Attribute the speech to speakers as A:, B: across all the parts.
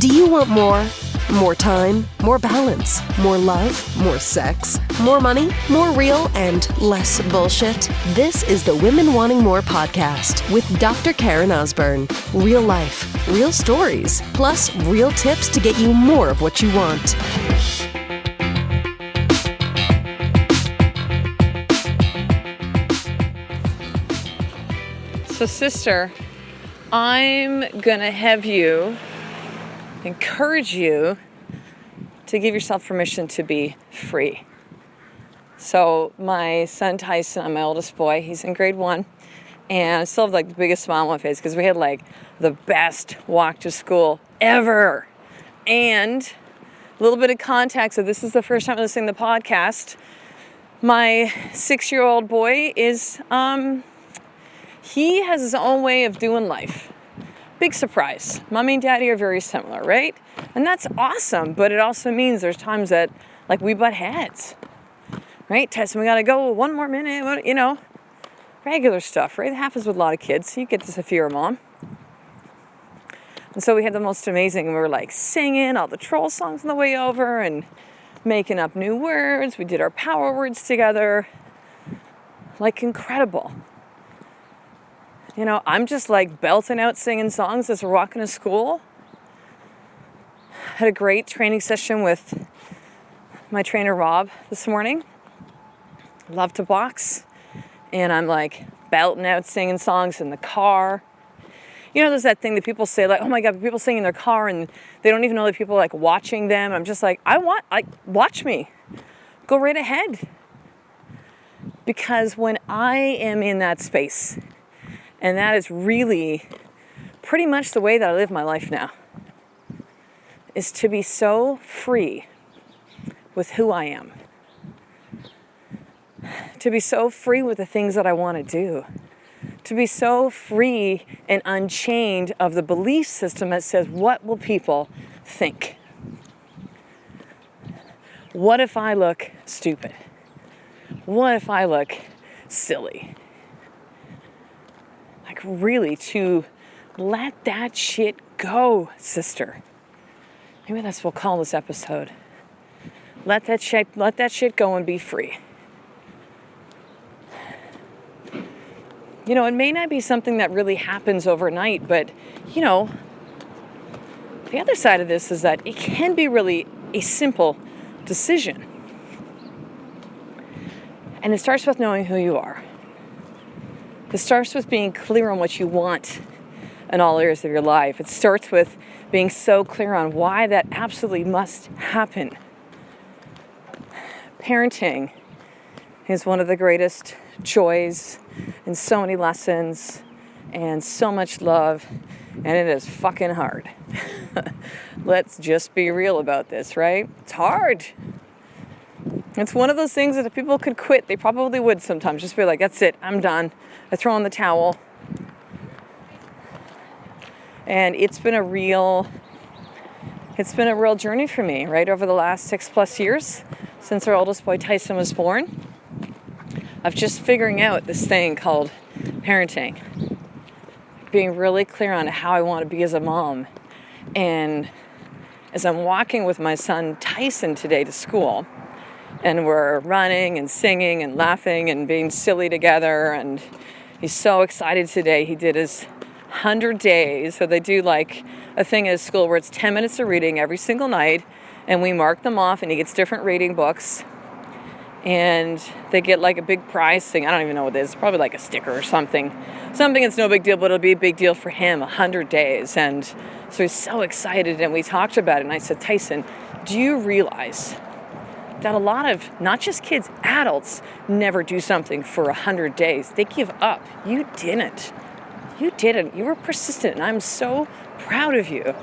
A: Do you want more? More time, more balance, more love, more sex, more money, more real, and less bullshit? This is the Women Wanting More podcast with Dr. Karen Osborne. Real life, real stories, plus real tips to get you more of what you want.
B: So, sister, I'm going to have you encourage you to give yourself permission to be free. So my son Tyson, my oldest boy, he's in grade 1, and I still have like the biggest smile on my face because we had like the best walk to school ever. And a little bit of context, so this is the first time I'm listening to the podcast. My 6-year-old boy is, he has his own way of doing life. Big surprise. Mommy and daddy are very similar, right? And that's awesome, but it also means there's times that, like, we butt heads, right? Tyson, we gotta go 1 more minute, regular stuff, right? It happens with a lot of kids. You get this if you're a mom. And so we had the most amazing, we were like singing all the troll songs on the way over and making up new words. We did our power words together. Like, incredible. I'm just like belting out singing songs as we're walking to school. Had a great training session with my trainer, Rob, this morning. Love to box. And I'm like belting out singing songs in the car. There's that thing that people say, like, oh my God, people sing in their car and they don't even know that people are like watching them. I'm just like, watch me. Go right ahead. Because when I am in that space, and that is really pretty much the way that I live my life now, is to be so free with who I am. To be so free with the things that I want to do. To be so free and unchained of the belief system that says, what will people think? What if I look stupid? What if I look silly? Like, really, to let that shit go, sister. Maybe that's what we'll call this episode. Let that shit go and be free. It may not be something that really happens overnight, but, the other side of this is that it can be really a simple decision. And it starts with knowing who you are. It starts with being clear on what you want in all areas of your life. It starts with being so clear on why that absolutely must happen. Parenting is one of the greatest joys and so many lessons and so much love, and it is fucking hard. Let's just be real about this, right? It's hard. It's one of those things that if people could quit, they probably would sometimes. Just be like, that's it, I'm done. I throw in the towel. And it's been a real journey for me, right? Over the last 6+ years, since our oldest boy Tyson was born, of just figuring out this thing called parenting. Being really clear on how I want to be as a mom. And as I'm walking with my son Tyson today to school, and we're running and singing and laughing and being silly together. And he's so excited today. He did his 100 days. So they do like a thing at school where it's 10 minutes of reading every single night. And we mark them off and he gets different reading books. And they get like a big prize thing. I don't even know what it is. Probably like a sticker or something. Something that's no big deal, but it'll be a big deal for him, 100 days. And so he's so excited. And we talked about it. And I said, Tyson, do you realize that a lot of, not just kids, adults never do something for 100 days. They give up. You didn't. You were persistent, and I'm so proud of you.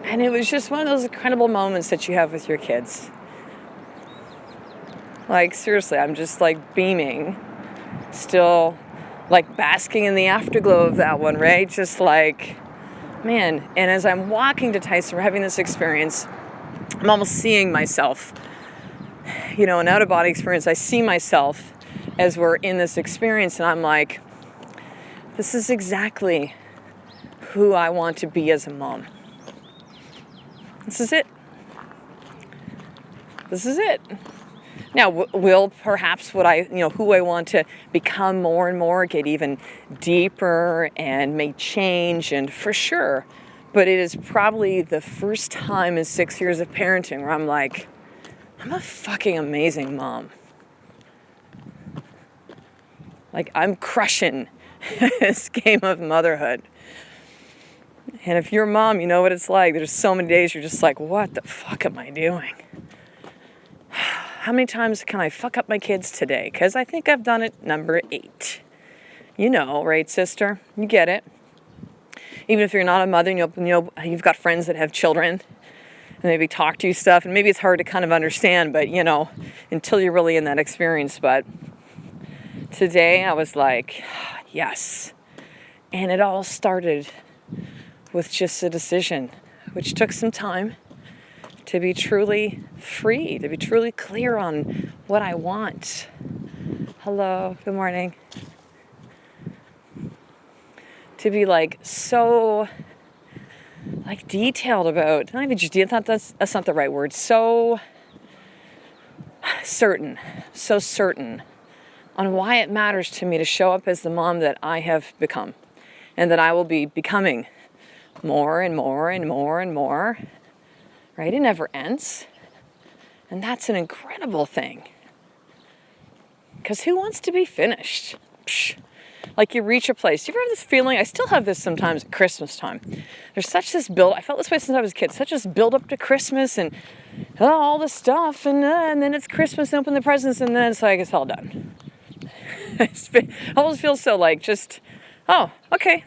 B: And it was just one of those incredible moments that you have with your kids. Like, seriously, I'm just like beaming, still like basking in the afterglow of that one, right? Just like, man. And as I'm walking to Tyson, we're having this experience, I'm almost seeing myself, an out-of-body experience. I see myself as we're in this experience, and I'm like, this is exactly who I want to be as a mom. This is it. This is it. Now, will perhaps who I want to become more and more get even deeper and may change, and for sure. But it is probably the first time in 6 years of parenting where I'm like, I'm a fucking amazing mom. Like, I'm crushing this game of motherhood. And if you're a mom, you know what it's like. There's so many days you're just like, what the fuck am I doing? How many times can I fuck up my kids today? Because I think I've done it number 8. You know, right, sister? You get it. Even if you're not a mother, you've got friends that have children and maybe talk to you stuff, and maybe it's hard to kind of understand, but until you're really in that experience. But today I was like, yes. And it all started with just a decision, which took some time to be truly free, to be truly clear on what I want. Hello, good morning. To be so detailed about, not even just detailed, that's not the right word, so certain on why it matters to me to show up as the mom that I have become, and that I will be becoming more and more and more and more, right? It never ends. And that's an incredible thing. Because who wants to be finished? Psh. Like, you reach a place. You ever have this feeling? I still have this sometimes at Christmas time. There's such this build. I felt this way since I was a kid. Such this build up to Christmas and all this stuff. And then it's Christmas and open the presents. And then it's like, it's all done. It almost feels so oh, okay.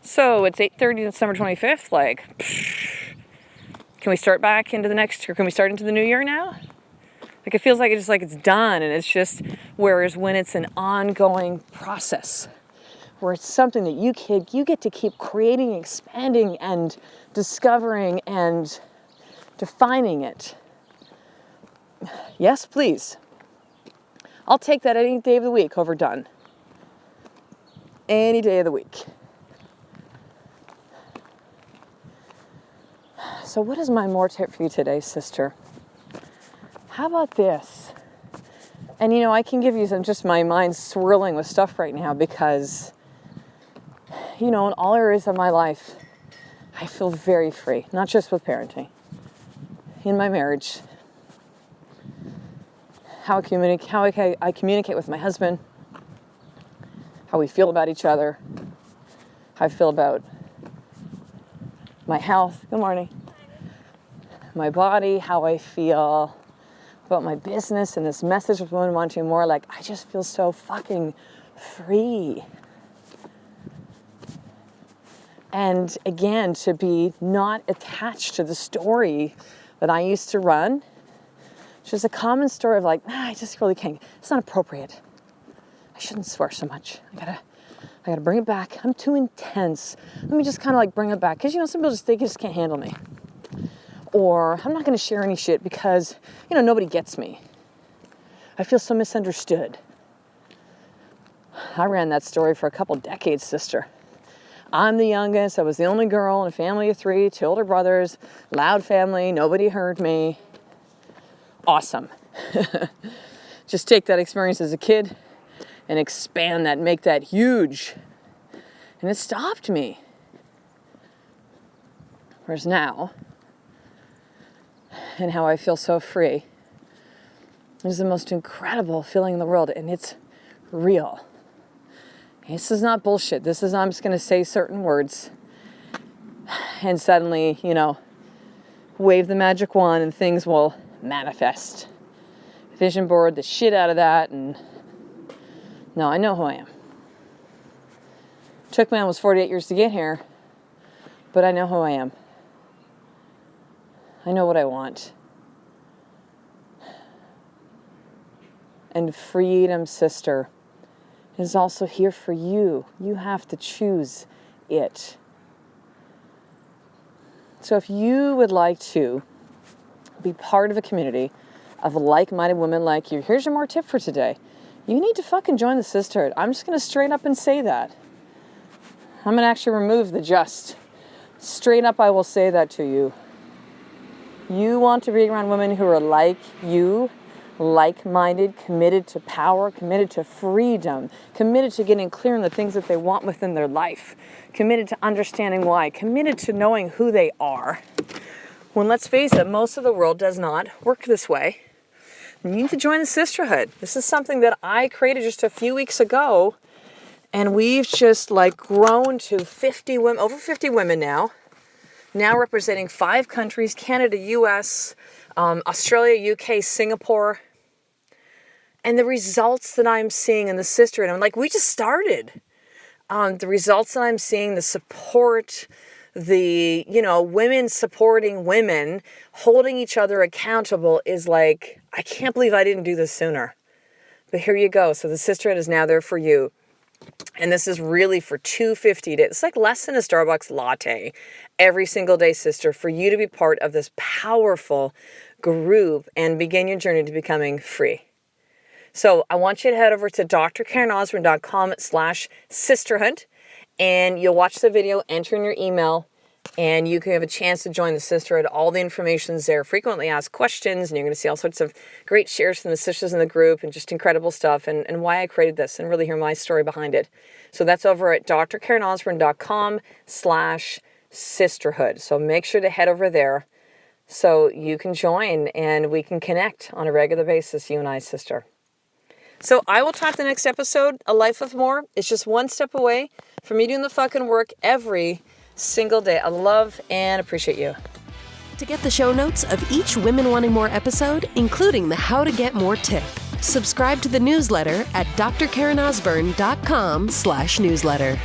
B: So it's 8:30 December 25th. Can we start back into the next, or can we start into the new year now? It feels like it's done, and it's just, whereas when it's an ongoing process, where it's something that you get to keep creating, expanding, and discovering, and defining it. Yes, please. I'll take that any day of the week over done. Any day of the week. So what is my more tip for you today, sister? How about this? And I can give you my mind's swirling with stuff right now because, in all areas of my life, I feel very free, not just with parenting, in my marriage, how I communicate with my husband, how we feel about each other, how I feel about my health, good morning, my body, how I feel about my business and this message of women wanting more. I just feel so fucking free. And again, to be not attached to the story that I used to run, which is a common story of I just really can't, it's not appropriate. I shouldn't swear so much. I gotta bring it back. I'm too intense. Let me just kind of bring it back. Because some people they just can't handle me. Or I'm not going to share any shit because, nobody gets me. I feel so misunderstood. I ran that story for a couple decades, sister. I'm the youngest. I was the only girl in a family of 3, 2 older brothers, loud family, nobody heard me. Awesome. Just take that experience as a kid and expand that, make that huge. And it stopped me. Whereas now, and how I feel so free, it is the most incredible feeling in the world, and it's real. This is not bullshit. I'm just going to say certain words and suddenly, wave the magic wand and things will manifest. Vision board the shit out of that, and no, I know who I am. Took me almost 48 years to get here, but I know who I am. I know what I want. And freedom, sister, is also here for you. You have to choose it. So if you would like to be part of a community of like-minded women like you, here's your more tip for today. You need to fucking join the sisterhood. I'm just going to straight up and say that. I'm going to actually remove the just. Straight up, I will say that to you. You want to be around women who are like you, like-minded, committed to power, committed to freedom, committed to getting clear on the things that they want within their life, committed to understanding why, committed to knowing who they are. When, let's face it, most of the world does not work this way. You need to join the sisterhood. This is something that I created just a few weeks ago, and we've just grown to 50 women, over 50 women now representing 5 countries: Canada, US, Australia, UK, Singapore. And the results that I'm seeing in the sisterhood, I'm like, we just started. The results that I'm seeing, the support, the, women supporting women, holding each other accountable is like, I can't believe I didn't do this sooner. But here you go. So the sisterhood is now there for you. And this is really for $2.50. It's like less than a Starbucks latte every single day, sister, for you to be part of this powerful group and begin your journey to becoming free. So I want you to head over to drkarenosborne.com/sisterhood, and you'll watch the video, enter in your email, and you can have a chance to join the sisterhood. All the information's there. Frequently asked questions, and you're going to see all sorts of great shares from the sisters in the group and just incredible stuff and why I created this and really hear my story behind it. So that's over at drkarenosborne.com/sisterhood. So make sure to head over there so you can join and we can connect on a regular basis, you and I, sister. So I will talk the next episode. A life of more is just one step away from me doing the fucking work every single day. I love and appreciate you.
A: To get the show notes of each Women Wanting More episode, including the How to Get More tip, subscribe to the newsletter at drkarenosborne.com/newsletter.